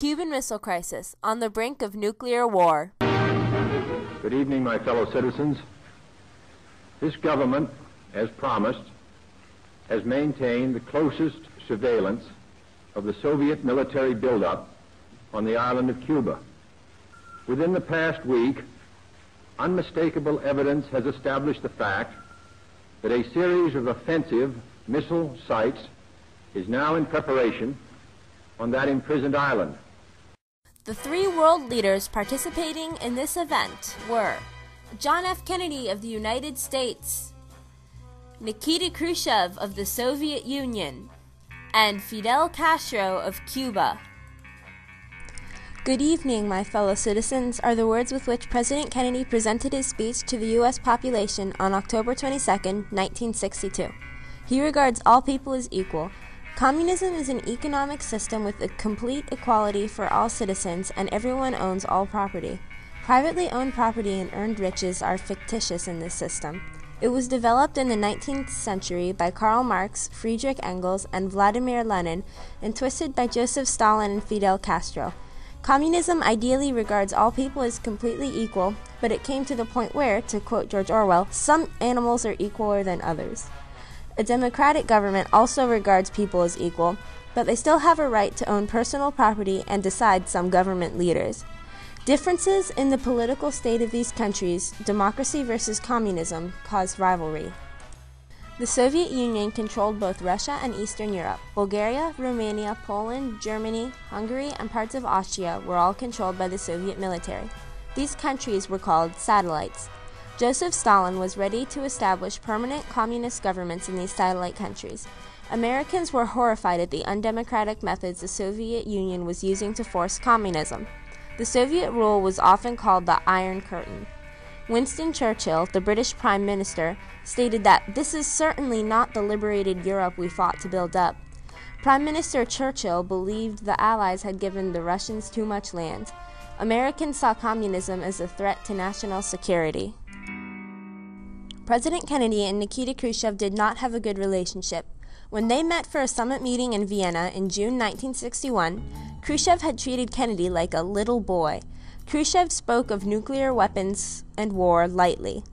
Cuban Missile Crisis, on the brink of nuclear war. Good evening, my fellow citizens. This government, as promised, has maintained the closest surveillance of the Soviet military buildup on the island of Cuba. Within the past week, unmistakable evidence has established the fact that a series of offensive missile sites is now in preparation on that imprisoned island. The three world leaders participating in this event were John F. Kennedy of the United States, Nikita Khrushchev of the Soviet Union, and Fidel Castro of Cuba. Good evening, my fellow citizens, are the words with which President Kennedy presented his speech to the U.S. population on October 22, 1962. He regards all people as equal. Communism is an economic system with a complete equality for all citizens, and everyone owns all property. Privately owned property and earned riches are fictitious in this system. It was developed in the 19th century by Karl Marx, Friedrich Engels, and Vladimir Lenin, and twisted by Joseph Stalin and Fidel Castro. Communism ideally regards all people as completely equal, but it came to the point where, to quote George Orwell, some animals are equaler than others. A democratic government also regards people as equal, but they still have a right to own personal property and decide some government leaders. Differences in the political state of these countries, democracy versus communism, caused rivalry. The Soviet Union controlled both Russia and Eastern Europe. Bulgaria, Romania, Poland, Germany, Hungary, and parts of Austria were all controlled by the Soviet military. These countries were called satellites. Joseph Stalin was ready to establish permanent communist governments in these satellite countries. Americans were horrified at the undemocratic methods the Soviet Union was using to force communism. The Soviet rule was often called the Iron Curtain. Winston Churchill, the British Prime Minister, stated that this is certainly not the liberated Europe we fought to build up. Prime Minister Churchill believed the Allies had given the Russians too much land. Americans saw communism as a threat to national security. President Kennedy and Nikita Khrushchev did not have a good relationship. When they met for a summit meeting in Vienna in June 1961, Khrushchev had treated Kennedy like a little boy. Khrushchev spoke of nuclear weapons and war lightly.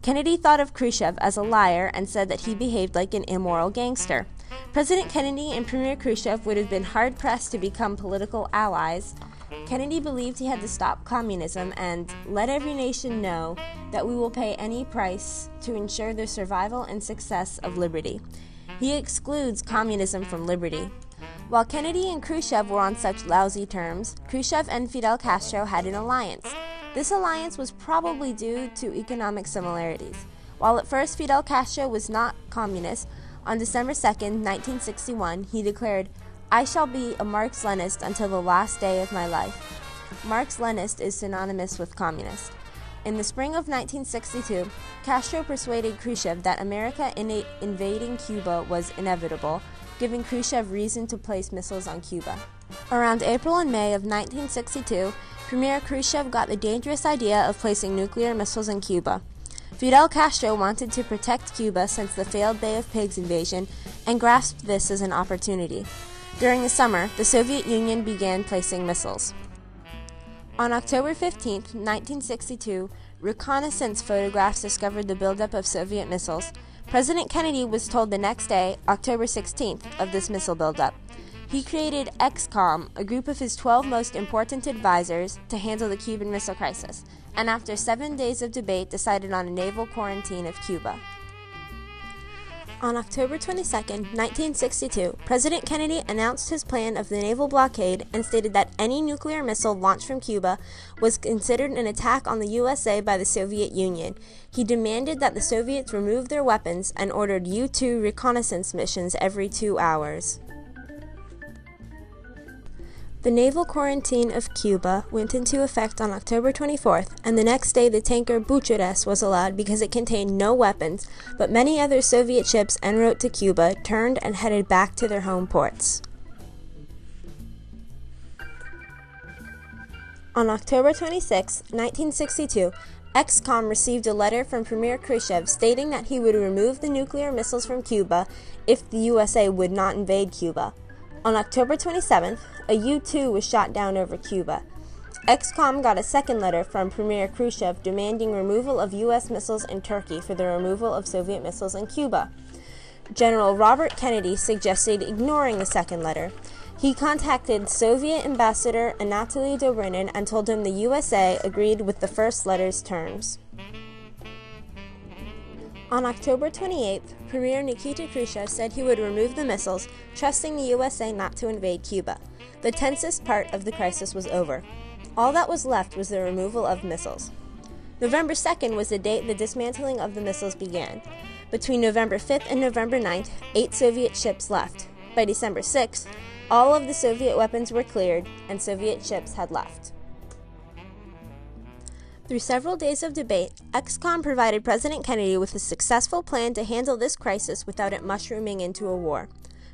Kennedy thought of Khrushchev as a liar and said that he behaved like an immoral gangster. President Kennedy and Premier Khrushchev would have been hard-pressed to become political allies. Kennedy believed he had to stop communism and let every nation know that we will pay any price to ensure the survival and success of liberty. He excludes communism from liberty. While Kennedy and Khrushchev were on such lousy terms, Khrushchev and Fidel Castro had an alliance. This alliance was probably due to economic similarities. While at first Fidel Castro was not communist, on December 2, 1961, he declared, "I shall be a Marx-Leninist until the last day of my life." Marx-Leninist is synonymous with communist. In the spring of 1962, Castro persuaded Khrushchev that America invading Cuba was inevitable, giving Khrushchev reason to place missiles on Cuba. Around April and May of 1962, Premier Khrushchev got the dangerous idea of placing nuclear missiles in Cuba. Fidel Castro wanted to protect Cuba since the failed Bay of Pigs invasion and grasped this as an opportunity. During the summer, the Soviet Union began placing missiles. On October 15, 1962, reconnaissance photographs discovered the buildup of Soviet missiles. President Kennedy was told the next day, October 16th, of this missile buildup. He created XCOM, a group of his 12 most important advisors, to handle the Cuban Missile Crisis, and after 7 days of debate decided on a naval quarantine of Cuba. On October 22, 1962, President Kennedy announced his plan of the naval blockade and stated that any nuclear missile launched from Cuba was considered an attack on the USA by the Soviet Union. He demanded that the Soviets remove their weapons and ordered U-2 reconnaissance missions every 2 hours. The naval quarantine of Cuba went into effect on October 24th, and the next day the tanker Bucharest was allowed because it contained no weapons, but many other Soviet ships en route to Cuba turned and headed back to their home ports. On October 26, 1962, XCOM received a letter from Premier Khrushchev stating that he would remove the nuclear missiles from Cuba if the USA would not invade Cuba. On October 27th, a U-2 was shot down over Cuba. XCOM got a second letter from Premier Khrushchev demanding removal of U.S. missiles in Turkey for the removal of Soviet missiles in Cuba. General Robert Kennedy suggested ignoring the second letter. He contacted Soviet Ambassador Anatoly Dobrinin and told him the USA agreed with the first letter's terms. On October 28th, Premier Nikita Khrushchev said he would remove the missiles, trusting the USA not to invade Cuba. The tensest part of the crisis was over. All that was left was the removal of missiles. November 2nd was the date the dismantling of the missiles began. Between November 5th and November 9th, 8 Soviet ships left. By December 6th, all of the Soviet weapons were cleared, and Soviet ships had left. Through several days of debate, XCOM provided President Kennedy with a successful plan to handle this crisis without it mushrooming into a war.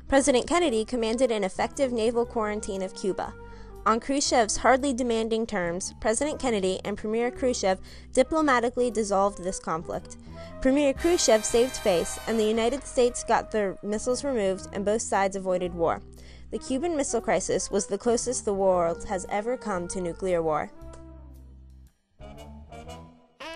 President Kennedy commanded an effective naval quarantine of Cuba. On Khrushchev's hardly demanding terms, President Kennedy and Premier Khrushchev diplomatically dissolved this conflict. Premier Khrushchev saved face, and the United States got their missiles removed, and both sides avoided war. The Cuban Missile Crisis was the closest the world has ever come to nuclear war.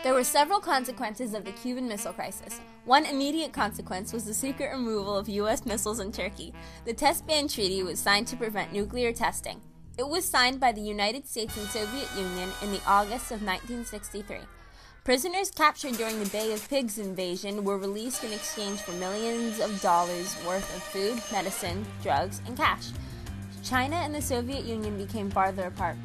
There were several consequences of the Cuban Missile Crisis. One immediate consequence was the secret removal of U.S. missiles in Turkey. The Test Ban Treaty was signed to prevent nuclear testing. It was signed by the United States and Soviet Union in the August of 1963. Prisoners captured during the Bay of Pigs invasion were released in exchange for millions of dollars worth of food, medicine, drugs, and cash. China and the Soviet Union became farther apart.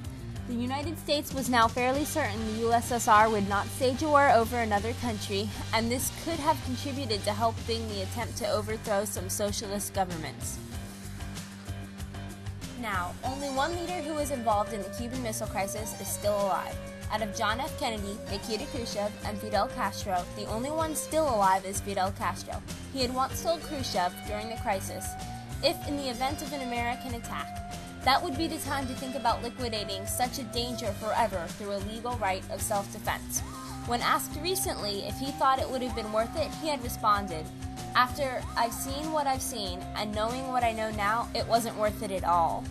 The United States was now fairly certain the USSR would not stage a war over another country, and this could have contributed to helping the attempt to overthrow some socialist governments. Now, only one leader who was involved in the Cuban Missile Crisis is still alive. Out of John F. Kennedy, Nikita Khrushchev, and Fidel Castro, the only one still alive is Fidel Castro. He had once told Khrushchev during the crisis, if in the event of an American attack, that would be the time to think about liquidating such a danger forever through a legal right of self-defense. When asked recently if he thought it would have been worth it, he had responded, after I've seen what I've seen and knowing what I know now, it wasn't worth it at all.